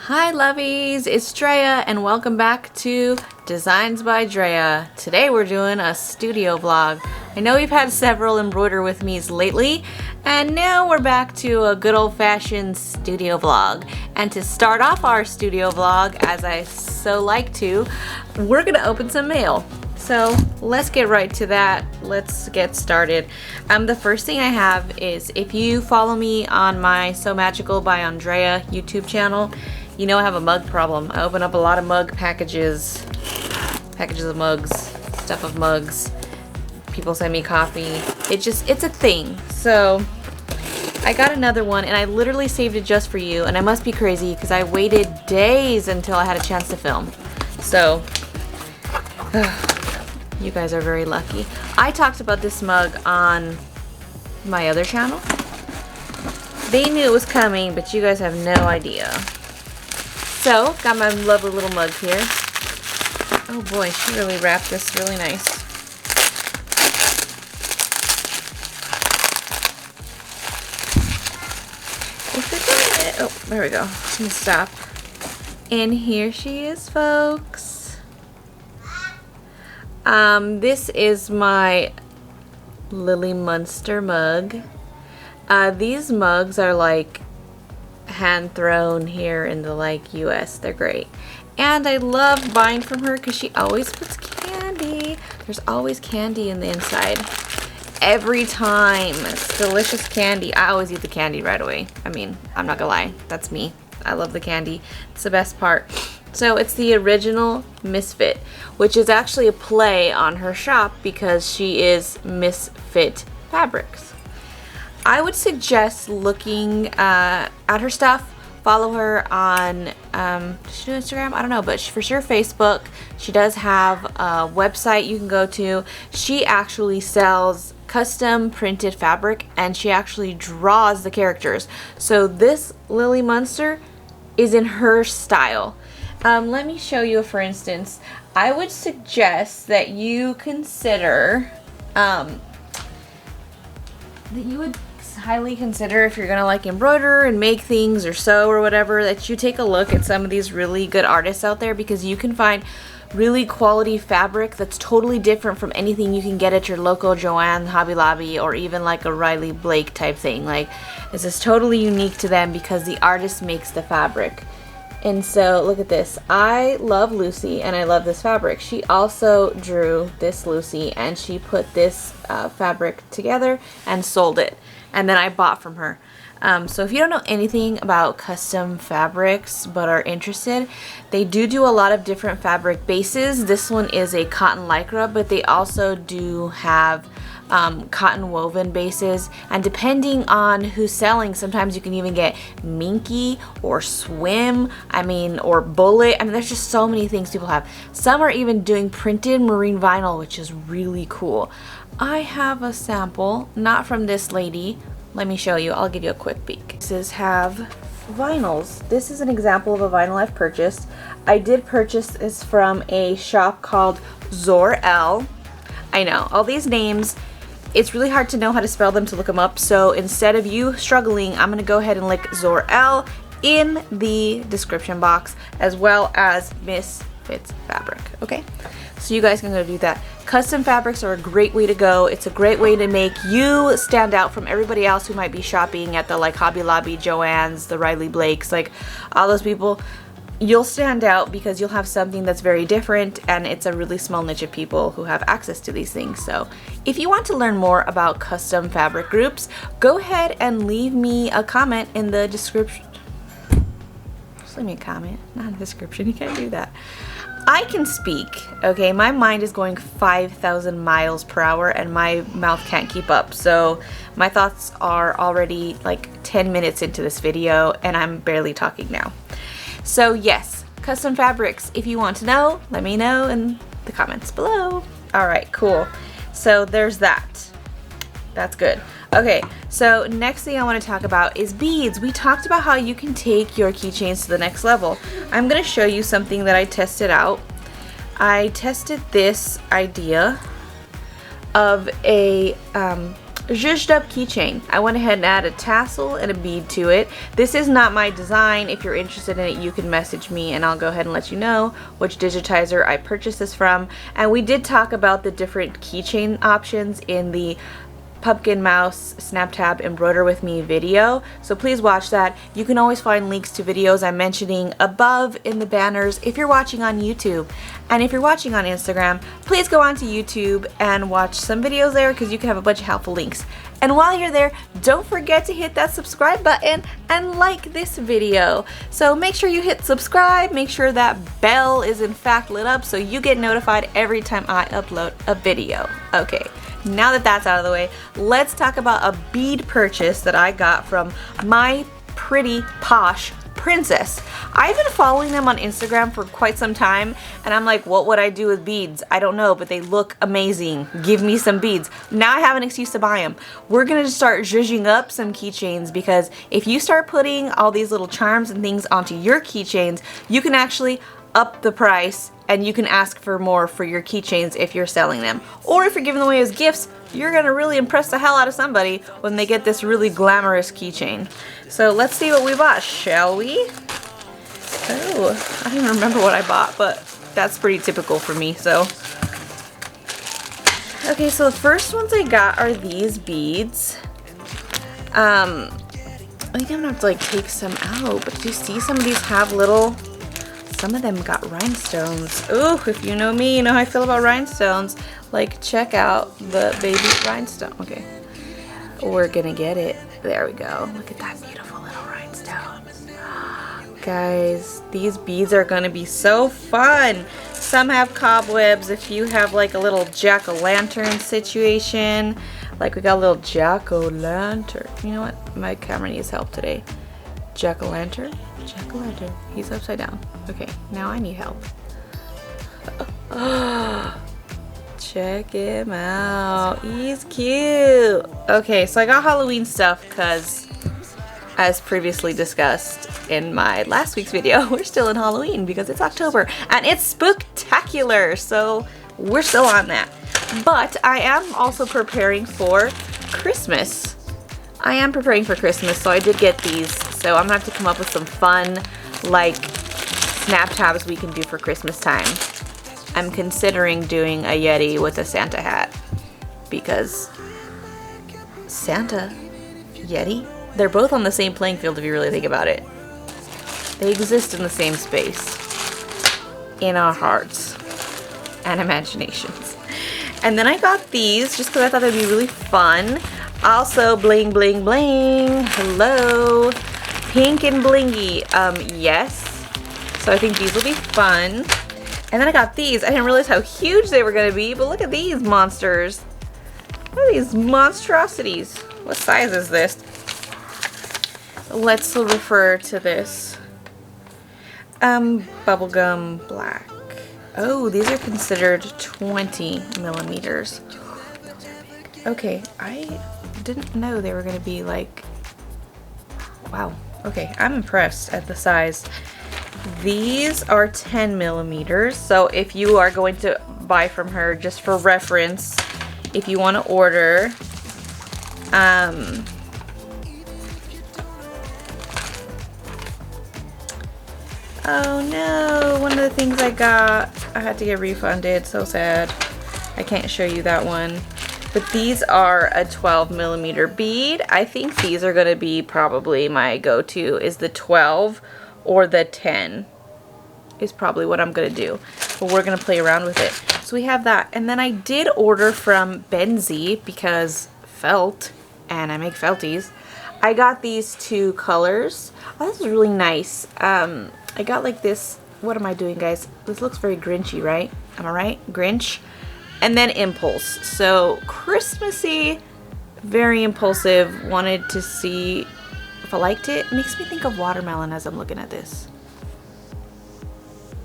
Hi lovies, it's Drea and welcome back to Designs by Drea. Today we're doing a studio vlog. I know we've had several embroider with me's lately and now we're back to a good old-fashioned studio vlog. And to start off our studio vlog, as I so like to, we're gonna open some mail. So let's get right to that. Let's get started. The first thing I have is, if you follow me on my So Magical by Andrea YouTube channel, you know I have a mug problem. I open up a lot of mug packages of mugs, stuff of mugs. People send me coffee. It's a thing. So I got another one and I literally saved it just for you, and I must be crazy because I waited days until I had a chance to film. So you guys are very lucky. I talked about this mug on my other channel. They knew it was coming, but you guys have no idea. So, got my lovely little mug here. Oh boy, she really wrapped this really nice. Oh, there we go. Let me stop. And here she is, folks. This is my Lily Munster mug. These mugs are like hand thrown here in the US. They're great. And I love buying from her because she always puts candy. There's always candy in the inside. Every time. It's delicious candy. I always eat the candy right away. I mean, I'm not gonna lie. That's me. I love the candy. It's the best part. So it's the original Misfit, which is actually a play on her shop because she is Misfit Fabrics. I would suggest looking at her stuff. Follow her on, does she do Instagram? I don't know, but for sure Facebook. She does have a website you can go to. She actually sells custom printed fabric and she actually draws the characters. So this Lily Munster is in her style. Let me show you, for instance. I would suggest that you consider, highly consider, if you're gonna like embroider and make things or sew or whatever, that you take a look at some of these really good artists out there, because you can find really quality fabric that's totally different from anything you can get at your local Joann, Hobby Lobby, or even like a Riley Blake type thing. Like, this is totally unique to them because the artist makes the fabric. And so look at this. I love Lucy and I love this fabric. She also drew this Lucy and she put this fabric together and sold it. And then I bought from her. So if you don't know anything about custom fabrics but are interested, they do a lot of different fabric bases. This one is a cotton lycra, but they also do have cotton woven bases, and depending on who's selling, sometimes you can even get minky or swim, or bullet. There's just so many things people have. Some are even doing printed marine vinyl, which is really cool. I have a sample, not from this lady. Let me show you. I'll give you a quick peek. These have vinyls. This is an example of a vinyl I've purchased. I did purchase this from a shop called Zor-El. I know, all these names, it's really hard to know how to spell them to look them up, so instead of you struggling, I'm going to go ahead and link Zor-El in the description box, as well as Misfits Fabric, okay? So you guys can go do that. Custom fabrics are a great way to go. It's a great way to make you stand out from everybody else who might be shopping at the Hobby Lobby, Joann's, the Riley Blakes, all those people. You'll stand out because you'll have something that's very different, and it's a really small niche of people who have access to these things. So if you want to learn more about custom fabric groups, go ahead and leave me a comment in the description. Just leave me a comment, not in the description. You can't do that. I can speak, okay? My mind is going 5,000 miles per hour and my mouth can't keep up. So my thoughts are already like 10 minutes into this video and I'm barely talking now. So yes, custom fabrics. If you want to know, let me know in the comments below. All right, cool. So there's that. That's good. Okay, so next thing I want to talk about is beads. We talked about how you can take your keychains to the next level. I'm going to show you something that I tested out. I tested this idea of a zhuzhed up keychain. I went ahead and added a tassel and a bead to it. This is not my design. If you're interested in it, you can message me and I'll go ahead and let you know which digitizer I purchased this from. And we did talk about the different keychain options in the Pumpkin Mouse Snap Tab Embroider With Me video, so please watch that. You can always find links to videos I'm mentioning above in the banners if you're watching on YouTube. And if you're watching on Instagram, please go onto YouTube and watch some videos there because you can have a bunch of helpful links. And while you're there, don't forget to hit that subscribe button and like this video. So make sure you hit subscribe, make sure that bell is in fact lit up so you get notified every time I upload a video. Okay. Now that that's out of the way, let's talk about a bead purchase that I got from My Pretty Posh Princess. I've been following them on Instagram for quite some time and I'm like, what would I do with beads? I don't know, but they look amazing. Give me some beads. Now I have an excuse to buy them. We're gonna just start zhuzhing up some keychains because if you start putting all these little charms and things onto your keychains, you can actually up the price and you can ask for more for your keychains if you're selling them. Or if you're giving them away as gifts, you're gonna really impress the hell out of somebody when they get this really glamorous keychain. So let's see what we bought, shall we? Oh, I don't even remember what I bought, but that's pretty typical for me, so. Okay, so the first ones I got are these beads. I think I'm gonna have to like take some out, but do you see some of these have little, some of them got rhinestones. Ooh, if you know me, you know how I feel about rhinestones. Like, check out the baby rhinestone. Okay, we're gonna get it. There we go. Look at that beautiful little rhinestone. Guys, these beads are gonna be so fun. Some have cobwebs. If you have like a little jack-o'-lantern situation, like we got a little jack-o'-lantern. You know what? My camera needs help today. Jack-o'-lantern? Jack-o'-lantern. He's upside down. Okay, now I need help. Check him out. He's cute. Okay, so I got Halloween stuff because, as previously discussed in my last week's video, we're still in Halloween because it's October and it's spooktacular. So we're still on that. But I am also preparing for Christmas. I am preparing for Christmas, so I did get these. So I'm gonna have to come up with some fun, like, snap tabs we can do for Christmas time. I'm considering doing a Yeti with a Santa hat because Santa, Yeti, they're both on the same playing field if you really think about it. They exist in the same space in our hearts and imaginations. And then I got these just because I thought they'd be really fun. Also, bling, bling, bling. Hello. Pink and blingy. Yes. So I think these will be fun. And then I got these. I didn't realize how huge they were going to be, but look at these monsters. Look at these monstrosities. What size is this? Let's refer to this. Bubblegum black. Oh, these are considered 20 millimeters. Okay, I didn't know they were going to be like, wow. Okay, I'm impressed at the size. These are 10 millimeters, so if you are going to buy from her, just for reference, if you want to order, oh no, one of the things I got, I had to get refunded, so sad. I can't show you that one. But these are a 12 millimeter bead. I think these are going to be probably my go-to, is the 12 or the 10 is probably what I'm going to do. But we're going to play around with it. So we have that. And then I did order from Benzie because felt, and I make felties. I got these two colors. Oh, this is really nice. I got like this. What am I doing, guys? This looks very Grinchy, right? Am I right? Grinch. And then Impulse. So Christmassy, very impulsive. Wanted to see if I liked it. It makes me think of watermelon as I'm looking at this.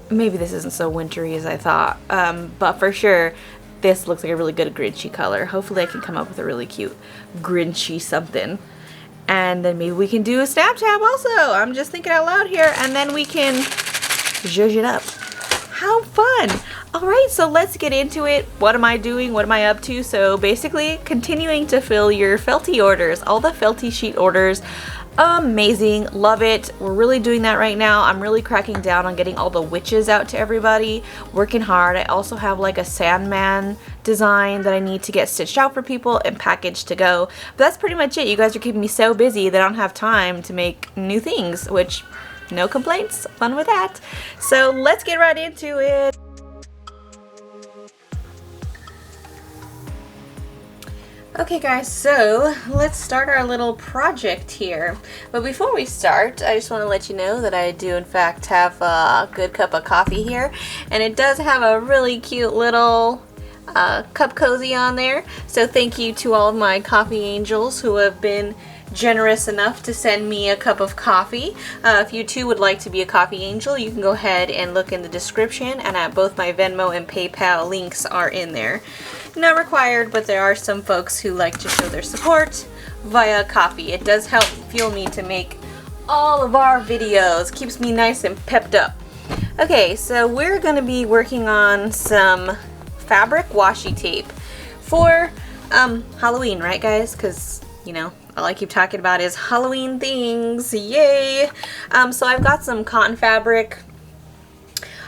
Maybe this isn't so wintry as I thought. But for sure, this looks like a really good Grinchy color. Hopefully I can come up with a really cute Grinchy something. And then maybe we can do a snap tab also. I'm just thinking out loud here. And then we can zhuzh it up. How fun! Alright, so let's get into it. What am I doing? What am I up to? So basically, continuing to fill your Felty orders. All the Felty sheet orders. Amazing. Love it. We're really doing that right now. I'm really cracking down on getting all the witches out to everybody. Working hard. I also have like a Sandman design that I need to get stitched out for people and packaged to go. But that's pretty much it. You guys are keeping me so busy that I don't have time to make new things, which, no complaints. Fun with that. So let's get right into it. Okay guys, so let's start our little project here. But before we start, I just want to let you know that I do in fact have a good cup of coffee here. And it does have a really cute little cup cozy on there. So thank you to all of my coffee angels who have been generous enough to send me a cup of coffee. If you too would like to be a coffee angel, you can go ahead and look in the description, and both my Venmo and PayPal links are in there. Not required, but there are some folks who like to show their support via coffee. It does help fuel me to make all of our videos. Keeps me nice and pepped up. Okay, so we're going to be working on some fabric washi tape for Halloween, right guys? Because, you know, all I keep talking about is Halloween things. Yay! So I've got some cotton fabric.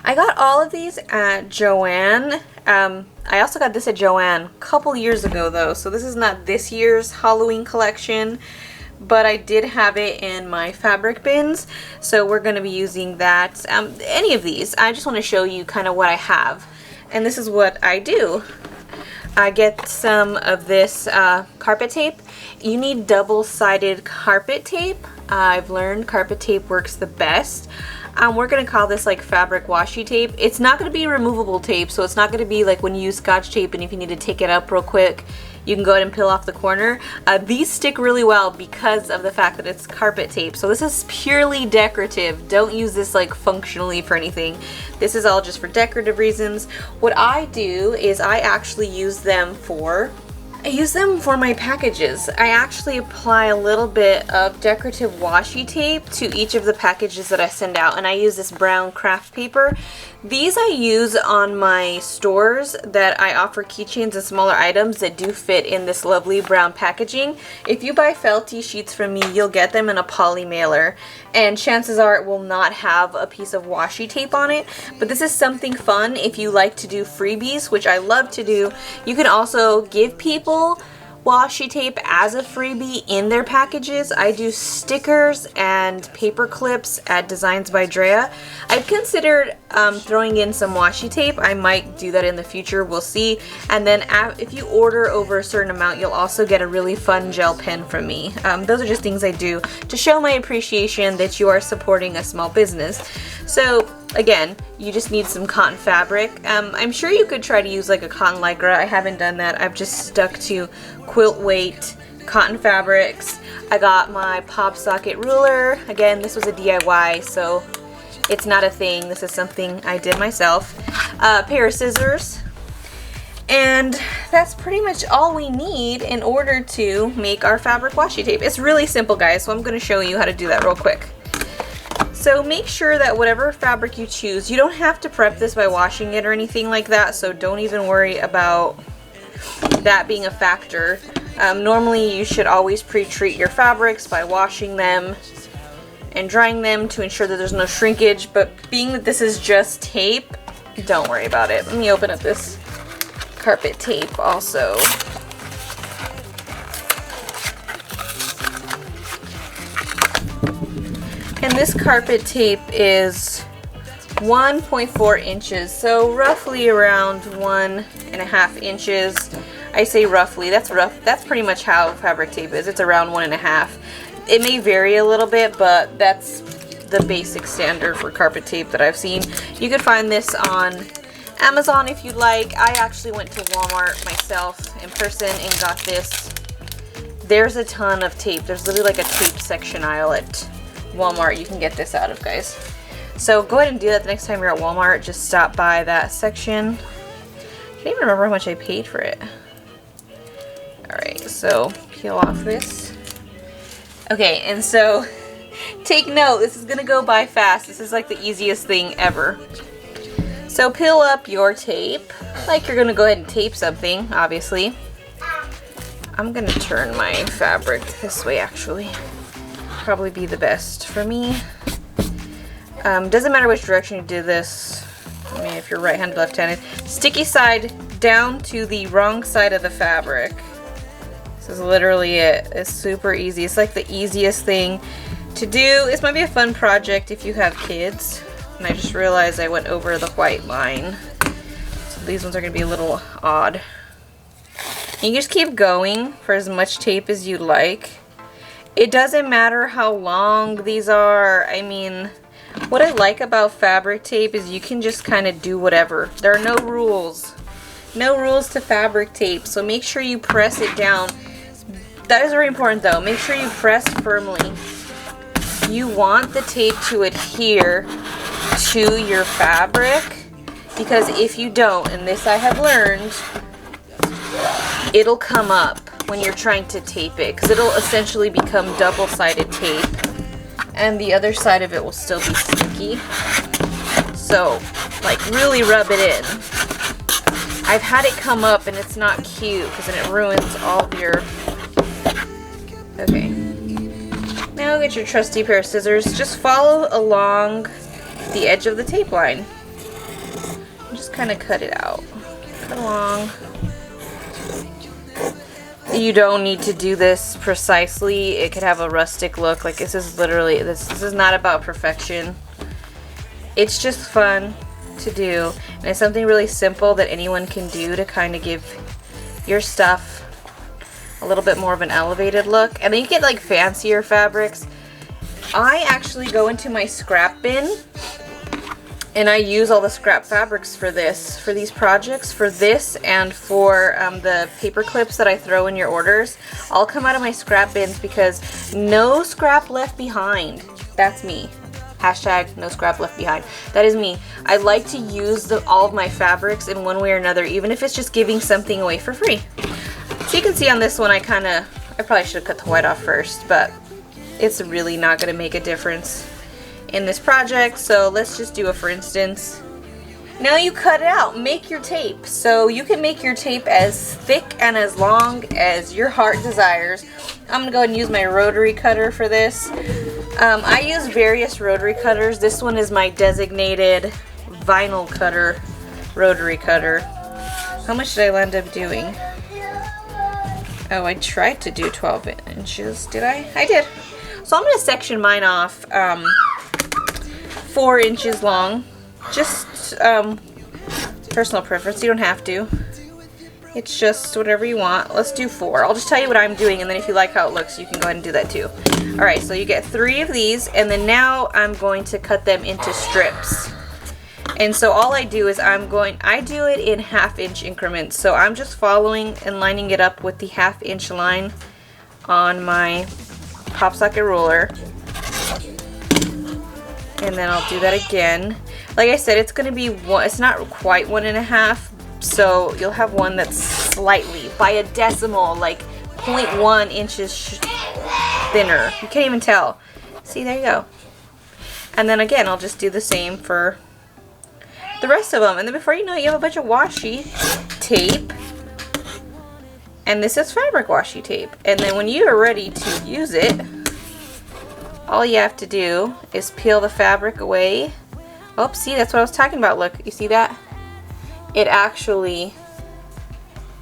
I got all of these at Joann. I also got this at Joann a couple years ago though, so this is not this year's Halloween collection, but I did have it in my fabric bins, so we're going to be using that. Any of these, I just want to show you kind of what I have, and this is what I do. I get some of this carpet tape. You need double-sided carpet tape. I've learned carpet tape works the best. We're going to call this like fabric washi tape. It's not going to be removable tape, so it's not going to be like when you use Scotch tape and if you need to take it up real quick, you can go ahead and peel off the corner. These stick really well because of the fact that it's carpet tape. So this is purely decorative. Don't use this like functionally for anything. This is all just for decorative reasons. What I do is I actually use them for my packages. I actually apply a little bit of decorative washi tape to each of the packages that I send out, and I use this brown craft paper. These I use on my stores that I offer keychains and smaller items that do fit in this lovely brown packaging. If you buy Felty sheets from me, you'll get them in a poly mailer, and chances are it will not have a piece of washi tape on it. But this is something fun if you like to do freebies, which I love to do. You can also give people washi tape as a freebie in their packages. I do stickers and paper clips at Designs by Drea. I've considered throwing in some washi tape. I might do that in the future, we'll see. And then if you order over a certain amount, you'll also get a really fun gel pen from me. Those are just things I do to show my appreciation that you are supporting a small business. So again, you just need some cotton fabric. I'm sure you could try to use like a cotton lycra. I haven't done that. I've just stuck to quilt weight cotton fabrics. I got my pop socket ruler. Again, this was a DIY, so it's not a thing. This is something I did myself. A pair of scissors. And that's pretty much all we need in order to make our fabric washi tape. It's really simple, guys, so I'm going to show you how to do that real quick. So make sure that whatever fabric you choose, you don't have to prep this by washing it or anything like that, so don't even worry about that being a factor. Normally you should always pre-treat your fabrics by washing them and drying them to ensure that there's no shrinkage, but being that this is just tape, don't worry about it. Let me open up this carpet tape also. And this carpet tape is 1.4 inches, so roughly around 1.5 inches. I say roughly, that's rough. That's pretty much how fabric tape is. It's around 1.5. It may vary a little bit, but that's the basic standard for carpet tape that I've seen. You could find this on Amazon if you'd like. I actually went to Walmart myself in person and got this. There's a ton of tape. There's literally like a tape section aisle at Walmart you can get this out of, guys. So go ahead and do that the next time you're at Walmart. Just stop by that section. I can't even remember how much I paid for it. Alright, so peel off this. Okay, and so take note, this is gonna go by fast. This is like the easiest thing ever. So peel up your tape, like you're gonna go ahead and tape something, obviously. I'm gonna turn my fabric this way actually. Probably be the best for me. Doesn't matter which direction you do this. I mean, if you're right-handed, left-handed. Sticky side down to the wrong side of the fabric. This is literally it. It's super easy. It's like the easiest thing to do. This might be a fun project if you have kids. And I just realized I went over the white line. So these ones are gonna be a little odd. You just keep going for as much tape as you like. It doesn't matter how long these are. I mean, what I like about fabric tape is you can just kind of do whatever. There are no rules. No rules to fabric tape, so make sure you press it down. That is very important though. Make sure you press firmly. You want the tape to adhere to your fabric, because if you don't, and this I have learned, it'll come up when you're trying to tape it, because it'll essentially become double-sided tape and the other side of it will still be sticky. So like really rub it in. I've had it come up and it's not cute because then it ruins all of your... Okay. Now get your trusty pair of scissors. Just follow along the edge of the tape line. Just kind of cut it out. Cut along. You don't need to do this precisely. It could have a rustic look. Like this is literally, this is not about perfection. It's just fun to do. And it's something really simple that anyone can do to kind of give your stuff a little bit more of an elevated look. And then you get like fancier fabrics. I actually go into my scrap bin and I use all the scrap fabrics for this, for these projects, for this and for the paper clips that I throw in your orders. All come out of my scrap bins because no scrap left behind. That's me. Hashtag no scrap left behind. That is me. I like to use all of my fabrics in one way or another, even if it's just giving something away for free. So you can see on this one, I probably should have cut the white off first, but it's really not going to make a difference in this project. So let's just do a for instance. Now you cut it out, make your tape. So you can make your tape as thick and as long as your heart desires. I'm gonna go ahead and use my rotary cutter for this. I use various rotary cutters. This one is my designated vinyl cutter, rotary cutter. How much did I end up doing? Oh, I tried to do 12 inches, did I? I did. So I'm gonna section mine off 4 inches long. Just personal preference, you don't have to. It's just whatever you want. Let's do 4. I'll just tell you what I'm doing, and then if you like how it looks, you can go ahead and do that too. Alright, so you get 3 of these, and then now I'm going to cut them into strips. And so all I do is I do it in 1/2 inch increments. So I'm just following and lining it up with the 1/2 inch line on my pop socket ruler. And then I'll do that again. Like I said, it's going to be it's not quite 1 1/2, so you'll have one that's slightly, by a decimal, like 0.1 inches thinner. You can't even tell. See, there you go. And then again, I'll just do the same for the rest of them. And then before you know it, you have a bunch of washi tape. And this is fabric washi tape. And then when you are ready to use it, all you have to do is peel the fabric away. Oh, see, that's what I was talking about. Look, you see that? It actually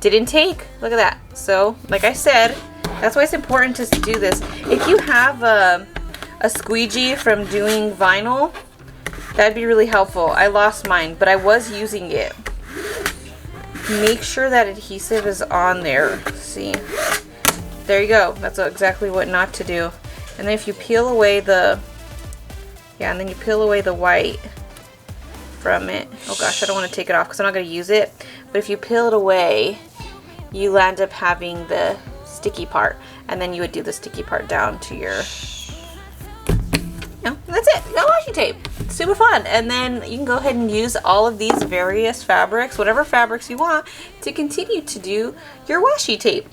didn't take. Look at that. So, like I said, that's why it's important to do this. If you have a squeegee from doing vinyl, that'd be really helpful. I lost mine, but I was using it. Make sure that adhesive is on there. See? There you go. That's exactly what not to do. And then if you peel away the, and then you peel away the white from it. Oh gosh, I don't want to take it off because I'm not going to use it. But if you peel it away, you end up having the sticky part. And then you would do the sticky part down to your, that's it. You got washi tape. It's super fun. And then you can go ahead and use all of these various fabrics, whatever fabrics you want, to continue to do your washi tape.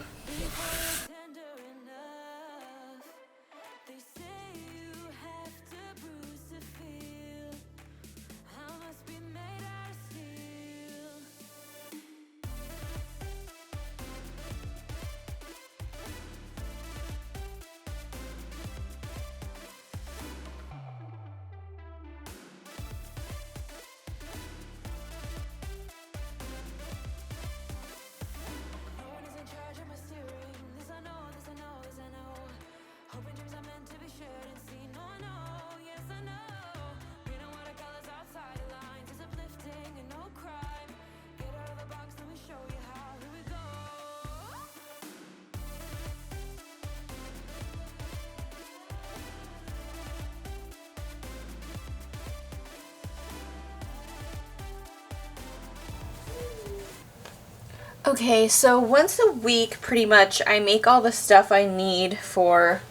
Okay, so once a week, pretty much, I make all the stuff I need for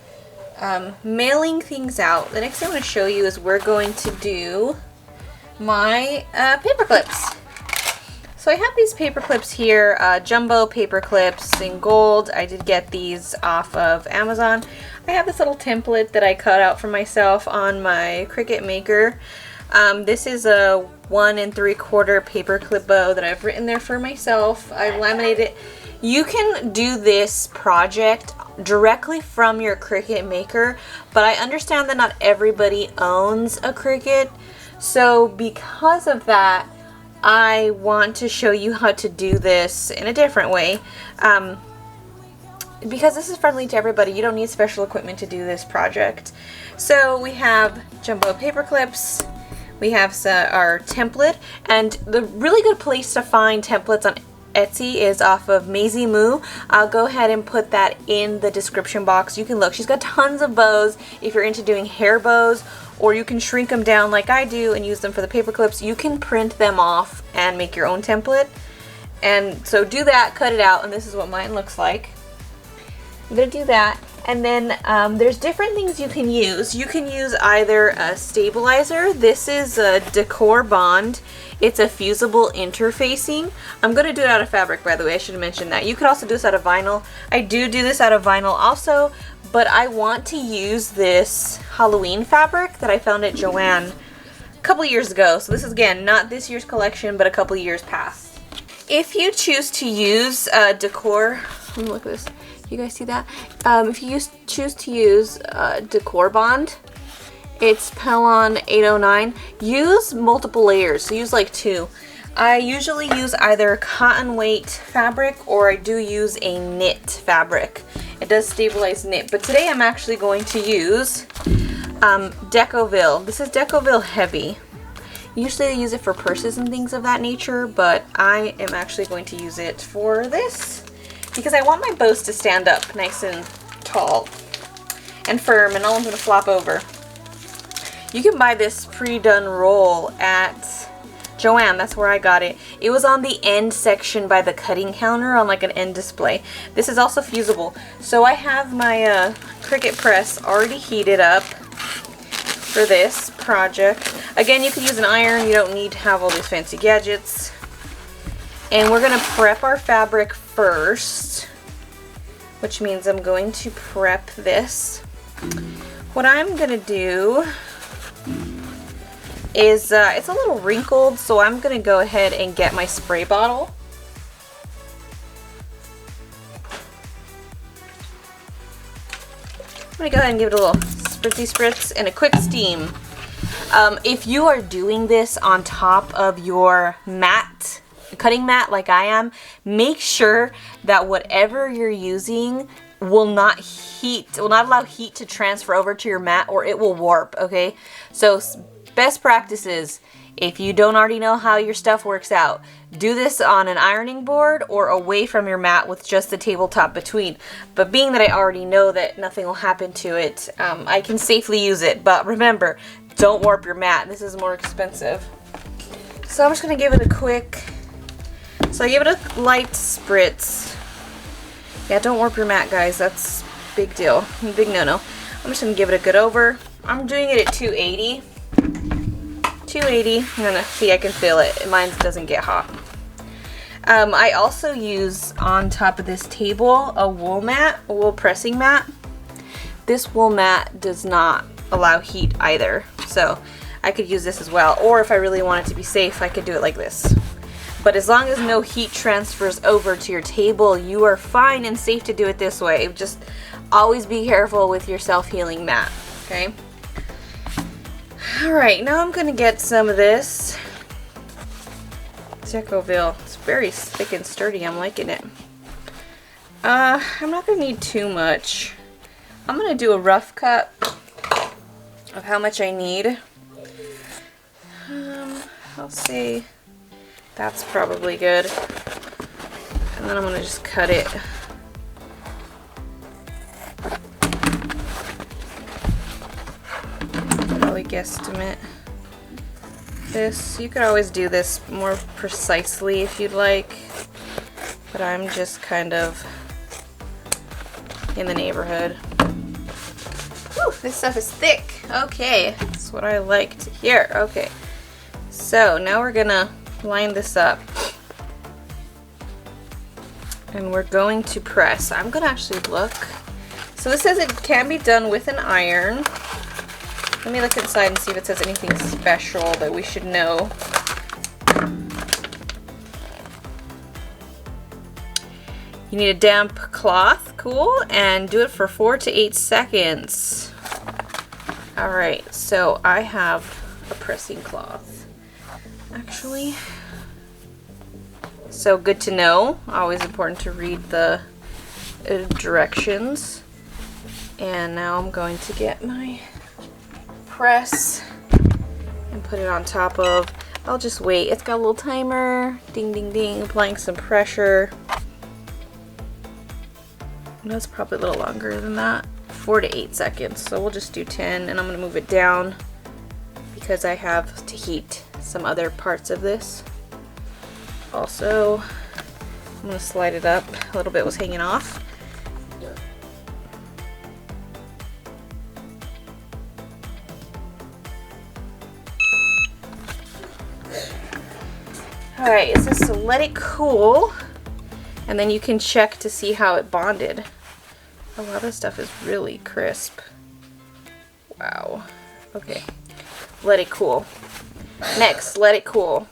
mailing things out. The next thing I'm going to show you is we're going to do my paper clips. So I have these paper clips here, jumbo paper clips in gold. I did get these off of Amazon. I have this little template that I cut out for myself on my Cricut Maker. This is a 1 3/4 paper clip bow that I've written there for myself. I've laminated it. You can do this project directly from your Cricut Maker, but I understand that not everybody owns a Cricut. So because of that, I want to show you how to do this in a different way. Because this is friendly to everybody, you don't need special equipment to do this project. So we have jumbo paper clips. We have our template, and the really good place to find templates on Etsy is off of Maisie Moo. I'll go ahead and put that in the description box. You can look. She's got tons of bows if you're into doing hair bows, or you can shrink them down like I do and use them for the paper clips. You can print them off and make your own template. And so do that, cut it out, and this is what mine looks like. I'm going to do that. And then there's different things you can use. You can use either a stabilizer. This is a Decor Bond. It's a fusible interfacing. I'm going to do it out of fabric, by the way. I should have mentioned that. You could also do this out of vinyl. I do this out of vinyl also, but I want to use this Halloween fabric that I found at Joann a couple years ago. So this is, again, not this year's collection, but a couple years past. If you choose to use decor, let me look at this. You guys see that? If you choose to use Decor Bond, it's Pellon 809. Use multiple layers, so use like 2. I usually use either cotton weight fabric or I do use a knit fabric. It does stabilize knit, but today I'm actually going to use Decoville. This is Decoville Heavy. Usually I use it for purses and things of that nature, but I am actually going to use it for this, because I want my bows to stand up nice and tall and firm, and I don't want them to flop over. You can buy this pre-done roll at Joann. That's where I got it. It was on the end section by the cutting counter on like an end display. This is also fusible. So I have my Cricut press already heated up for this project. Again, you could use an iron. You don't need to have all these fancy gadgets. And we're going to prep our fabric first, which means I'm going to prep this. What I'm going to do is, it's a little wrinkled, so I'm going to go ahead and get my spray bottle. I'm going to go ahead and give it a little spritzy spritz and a quick steam. If you are doing this on top of your mat, cutting mat like I am, make sure that whatever you're using will not allow heat to transfer over to your mat, or it will warp, okay? So best practices, if you don't already know how your stuff works out, do this on an ironing board or away from your mat with just the tabletop between. But being that I already know that nothing will happen to it, I can safely use it. But remember, don't warp your mat. This is more expensive. So I'm just going to give it a quick... So I give it a light spritz. Yeah, don't warp your mat, guys. That's a big deal. Big no-no. I'm just going to give it a good over. I'm doing it at 280. 280. I'm going to see, I can feel it. Mine doesn't get hot. I also use on top of this table a wool mat, a wool pressing mat. This wool mat does not allow heat either. So I could use this as well. Or if I really wanted to be safe, I could do it like this. But as long as no heat transfers over to your table, you are fine and safe to do it this way. Just always be careful with your self-healing mat, okay? Alright, now I'm going to get some of this Decoville. It's very thick and sturdy. I'm liking it. I'm not going to need too much. I'm going to do a rough cut of how much I need. I'll say... That's probably good. And then I'm going to just cut it. Probably guesstimate this. You could always do this more precisely if you'd like. but I'm just kind of in the neighborhood. Whew, this stuff is thick. Okay, that's what I like to hear. Okay, so now we're gonna line this up and we're going to press. I'm gonna actually look. So this says it can be done with an iron. Let me look inside and see if it says anything special that we should know. You need a damp cloth, cool, and do it for 4 to 8 seconds. All right, so I have a pressing cloth, actually. So good to know, always important to read the directions. And now I'm going to get my press and put it on top of, I'll just wait. It's got a little timer, ding, ding, ding, applying some pressure. That's probably a little longer than that, 4 to 8 seconds. So we'll just do 10 and I'm gonna move it down because I have to heat some other parts of this. Also, I'm gonna slide it up. A little bit was hanging off. Alright, it says to let it cool, and then you can check to see how it bonded. A lot of stuff is really crisp. Wow. Okay, let it cool. Next, let it cool.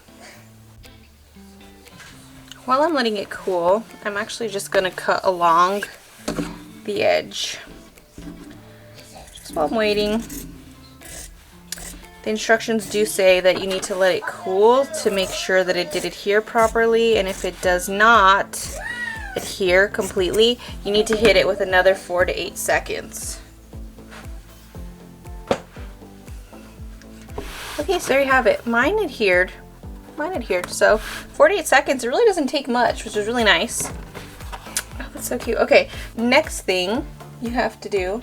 While I'm letting it cool, I'm actually just going to cut along the edge. Just while I'm waiting. The instructions do say that you need to let it cool to make sure that it did adhere properly, and if it does not adhere completely, you need to hit it with another 4 to 8 seconds. Okay, so there you have it. Mine adhered. So 4 to 8 seconds, it really doesn't take much, which is really nice. Oh, that's so cute. Okay, next thing you have to do,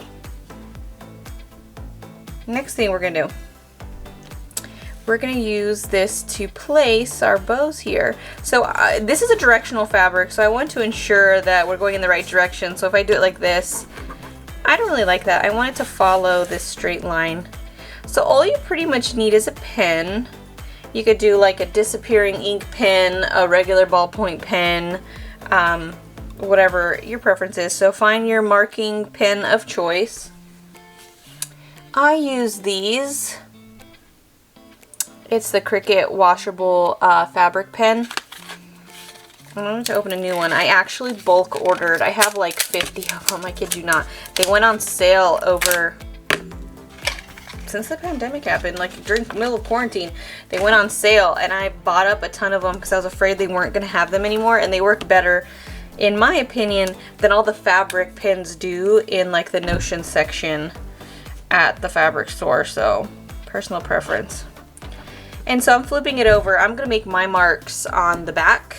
next thing we're gonna do, we're going to use this to place our bows here. So this is a directional fabric, so I want to ensure that we're going in the right direction. So if I do it like this, I don't really like that. I want it to follow this straight line. So all you pretty much need is a pen. You could do like a disappearing ink pen, a regular ballpoint pen, whatever your preference is. So find your marking pen of choice. I use these. It's the Cricut washable fabric pen. I'm going to open a new one. I actually bulk ordered. I have like 50 of them, I kid you not. They went on sale over, since the pandemic happened, like during the middle of quarantine, they went on sale and I bought up a ton of them because I was afraid they weren't going to have them anymore, and they work better, in my opinion, than all the fabric pens do in like the Notion section at the fabric store. So, personal preference. And so I'm flipping it over. I'm going to make my marks on the back.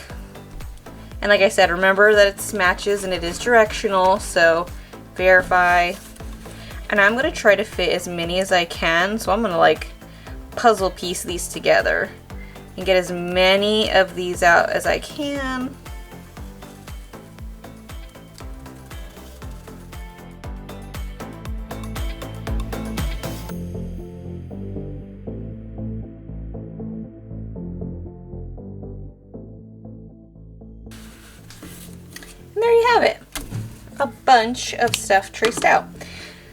And like I said, remember that it matches and it is directional, so verify. And I'm going to try to fit as many as I can. So I'm going to like puzzle piece these together and get as many of these out as I can. There you have it, a bunch of stuff traced out.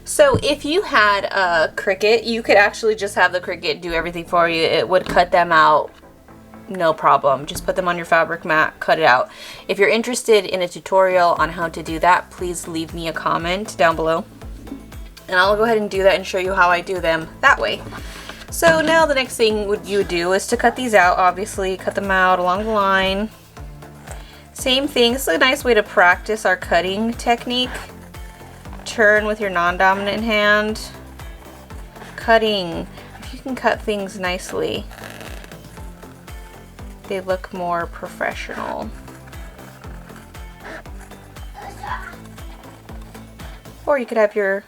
So if you had a Cricut, you could actually just have the Cricut do everything for you. It would cut them out, no problem. Just put them on your fabric mat, cut it out. If you're interested in a tutorial on how to do that, please leave me a comment down below, and I'll go ahead and do that and show you how I do them that way. So now the next thing you would do is to cut these out. Obviously, cut them out along the line. Same thing. This is a nice way to practice our cutting technique. Turn with your non-dominant hand. Cutting. If you can cut things nicely, they look more professional. Or you could have your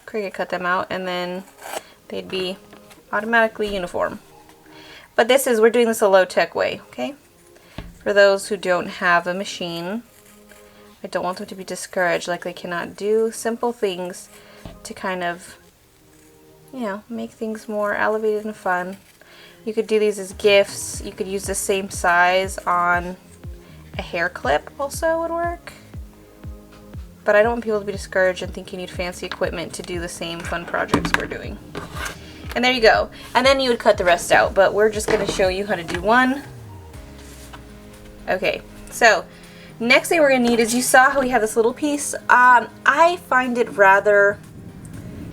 Cricut cut them out and then they'd be automatically uniform. But we're doing this a low-tech way, okay? for those who don't have a machine. I don't want them to be discouraged, like they cannot do simple things to kind of, you know, make things more elevated and fun. You could do these as gifts. You could use the same size on a hair clip also would work. But I don't want people to be discouraged and think you need fancy equipment to do the same fun projects we're doing. And there you go. And then you would cut the rest out, but we're just gonna show you how to do one. Okay, so next thing we're gonna need is, you saw how we have this little piece. I find it rather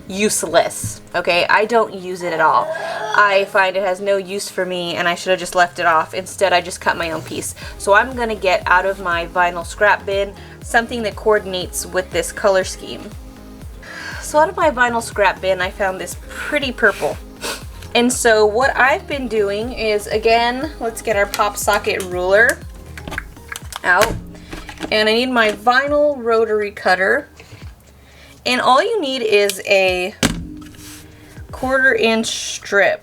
useless. Okay, I don't use it at all. I find it has no use for me and I should have just left it off. Instead, I just cut my own piece. So I'm gonna get out of my vinyl scrap bin something that coordinates with this color scheme. So out of my vinyl scrap bin, I found this pretty purple. And so what I've been doing is, again, let's get our pop socket ruler out. And I need my vinyl rotary cutter. And all you need is a 1/4 inch strip.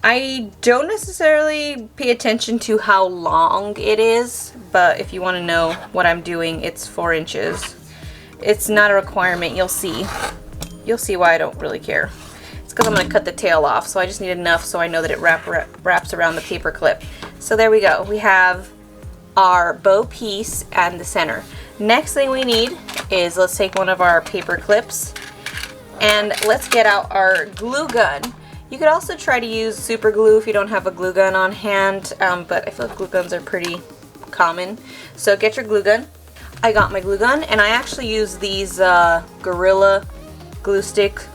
I don't necessarily pay attention to how long it is, but if you want to know what I'm doing, it's 4 inches. It's not a requirement, you'll see. You'll see why I don't really care. It's because I'm going to cut the tail off, so I just need enough so I know that it wraps around the paper clip. So there we go. We have our bow piece and the center. Next thing we need is, let's take one of our paper clips and let's get out our glue gun. You could also try to use super glue if you don't have a glue gun on hand, but I feel like glue guns are pretty common. So get your glue gun. I got my glue gun, and I actually use these Gorilla hot glue sticks,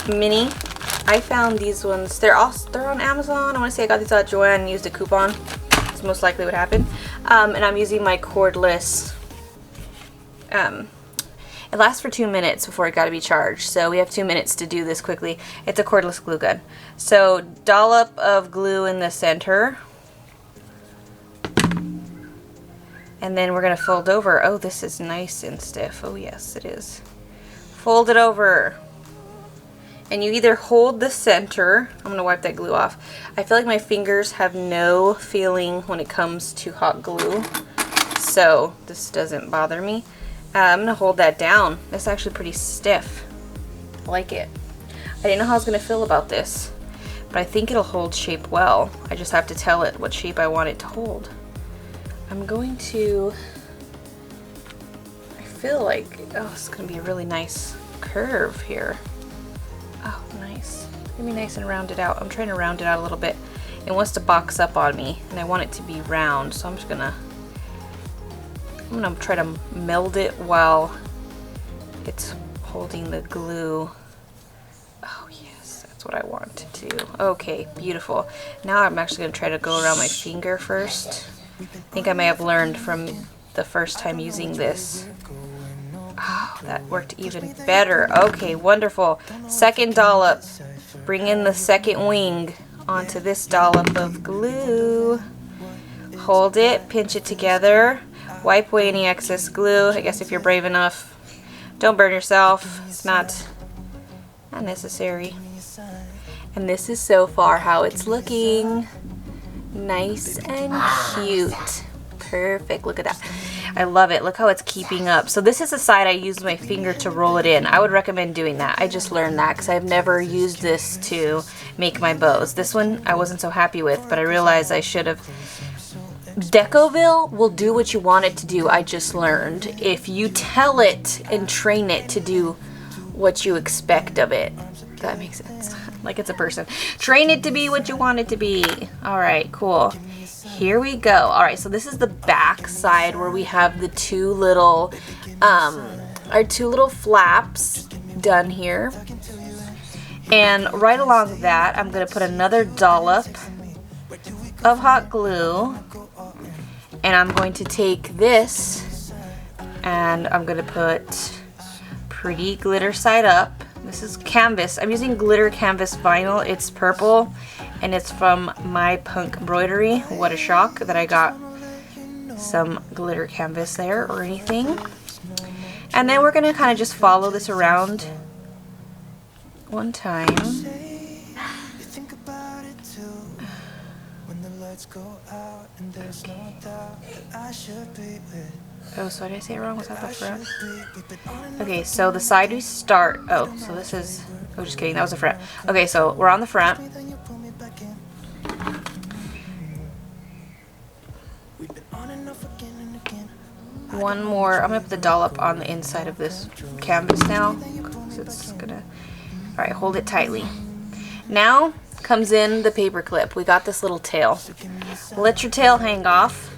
mini. I found these ones. They're on Amazon. I want to say I got these at Joann and used a coupon. That's most likely what happened. And I'm using my cordless. It lasts for 2 minutes before it got to be charged, so we have 2 minutes to do this quickly. It's a cordless glue gun. So dollop of glue in the center, and then we're gonna fold over. Oh, this is nice and stiff. Oh yes, it is. Fold it over, and you either hold the center. I'm gonna wipe that glue off. I feel like my fingers have no feeling when it comes to hot glue, so this doesn't bother me. I'm gonna hold that down. It's actually pretty stiff. I like it. I didn't know how I was gonna feel about this, but I think it'll hold shape well. I just have to tell it what shape I want it to hold. I'm going to, I feel like, oh, it's gonna be a really nice curve here. Oh, nice. It's gonna be nice and rounded out. I'm trying to round it out a little bit. It wants to box up on me, and I want it to be round, so I'm gonna try to meld it while it's holding the glue. Oh yes, that's what I want to do. Okay, beautiful. Now I'm actually going to try to go around my finger first. I think I may have learned from the first time using this. Oh, that worked even better. Okay, wonderful. Second dollop. Bring in the second wing onto this dollop of glue. Hold it, pinch it together. Wipe away any excess glue, I guess if you're brave enough. Don't burn yourself. It's not necessary. And this is so far how it's looking. Nice and cute. Perfect. Look at that. I love it. Look how it's keeping up. So this is the side I used my finger to roll it in. I would recommend doing that. I just learned that because I've never used this to make my bows. This one I wasn't so happy with, but I realized I should have. Decoville will do what you want it to do, I just learned, if you tell it and train it to do what you expect of it. That makes sense. Like it's a person. Train it to be what you want it to be. Alright, cool. Here we go. Alright, so this is the back side where we have the two little, our two little flaps done here. And right along that, I'm going to put another dollop of hot glue. And I'm going to take this and I'm going to put pretty glitter side up. This is canvas. I'm using glitter canvas vinyl. It's purple and it's from My Punk Embroidery. What a shock that I got some glitter canvas there or anything. And then we're going to kind of just follow this around one time. Oh, so did I say it wrong? Was that the front? Okay, so the side we start. Oh, so this is. Oh, just kidding. That was the front. Okay, so we're on the front. One more. I'm gonna put the dollop on the inside of this canvas now, because it's gonna. All right, hold it tightly. Now comes in the paper clip. We got this little tail. Let your tail hang off.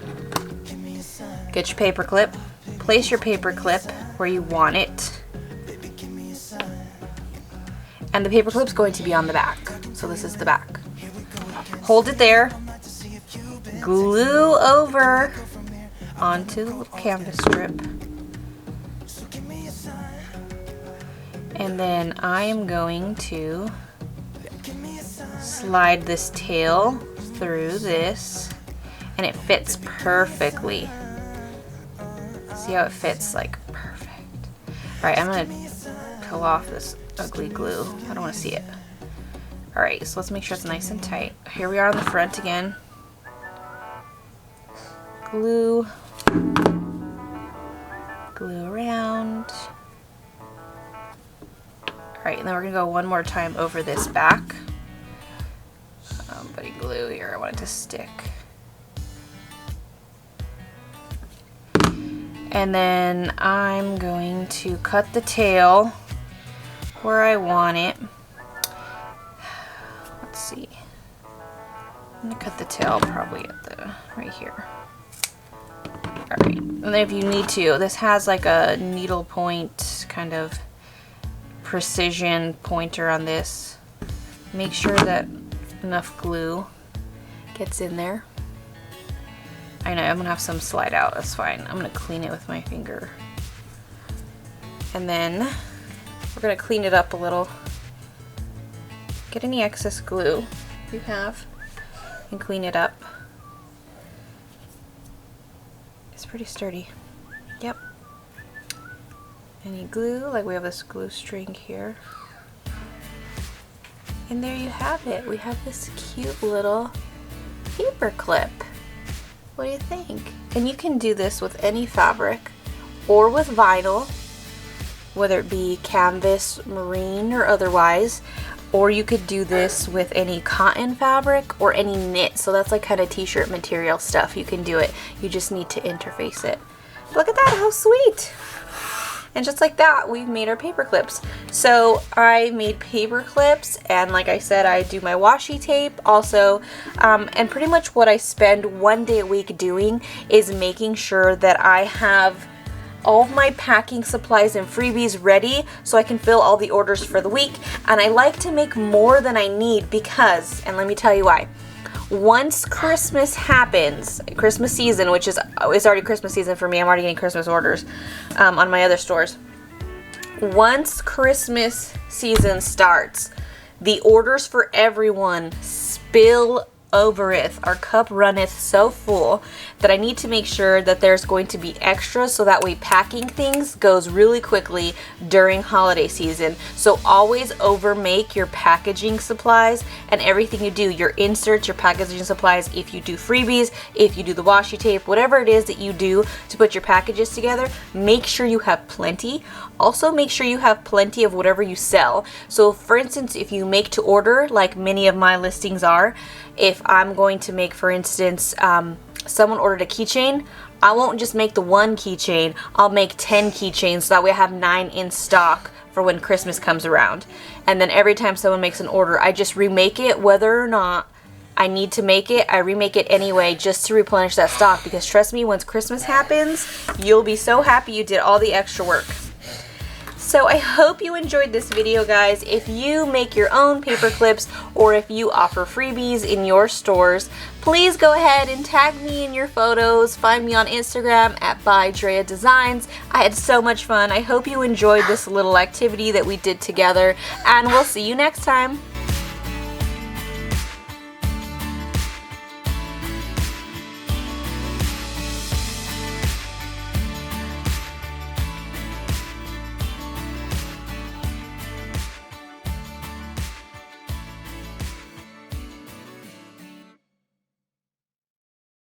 Get your paper clip. Place your paper clip where you want it. And the paper clip's going to be on the back. So this is the back. Hold it there. Glue over onto the little canvas strip. And then I am going to slide this tail through this, and it fits perfectly. See how it fits, like, perfect. Alright, I'm gonna pull off this ugly glue. I don't want to see it. Alright, so let's make sure it's nice and tight. Here we are on the front again. Glue. Glue around. Alright, and then we're gonna go one more time over this back. Buddy glue here, I want it to stick. And then I'm going to cut the tail where I want it. Let's see. I'm gonna cut the tail probably at the right here. Alright, and then if you need to, this has like a needle point kind of precision pointer on this. Make sure that enough glue gets in there. I know I'm gonna have some slide out, that's fine. I'm gonna clean it with my finger. And then we're gonna clean it up a little. Get any excess glue you have and clean it up. It's pretty sturdy. Yep. Any glue, like we have this glue string here. And there you have it. We have this cute little paper clip. What do you think? And you can do this with any fabric or with vinyl, whether it be canvas, marine, or otherwise. Or you could do this with any cotton fabric or any knit. So that's like kind of t-shirt material stuff. You can do it. You just need to interface it. Look at that, how sweet. And just like that, we've made our paper clips. So I made paper clips, and like I said, I do my washi tape also. And pretty much what I spend one day a week doing is making sure that I have all of my packing supplies and freebies ready so I can fill all the orders for the week. And I like to make more than I need because, and let me tell you why. Once Christmas happens, Christmas season, which is, it's already Christmas season for me, I'm already getting Christmas orders on my other stores. Once Christmas season starts, the orders for everyone spill overeth. Our cup runneth so full that I need to make sure that there's going to be extra so that way packing things goes really quickly during holiday season. So always overmake your packaging supplies and everything you do, your inserts, your packaging supplies, if you do freebies, if you do the washi tape, whatever it is that you do to put your packages together, make sure you have plenty. Also make sure you have plenty of whatever you sell. So for instance, if you make to order, like many of my listings are, if I'm going to make, for instance, someone ordered a keychain, I won't just make the one keychain, I'll make 10 keychains so that way I have 9 in stock for when Christmas comes around. And then every time someone makes an order, I just remake it, whether or not I need to make it, I remake it anyway just to replenish that stock, because trust me, once Christmas happens, you'll be so happy you did all the extra work. So I hope you enjoyed this video, guys. If you make your own paper clips or if you offer freebies in your stores, please go ahead and tag me in your photos. Find me on Instagram at Drea Designs. I had so much fun. I hope you enjoyed this little activity that we did together, and we'll see you next time.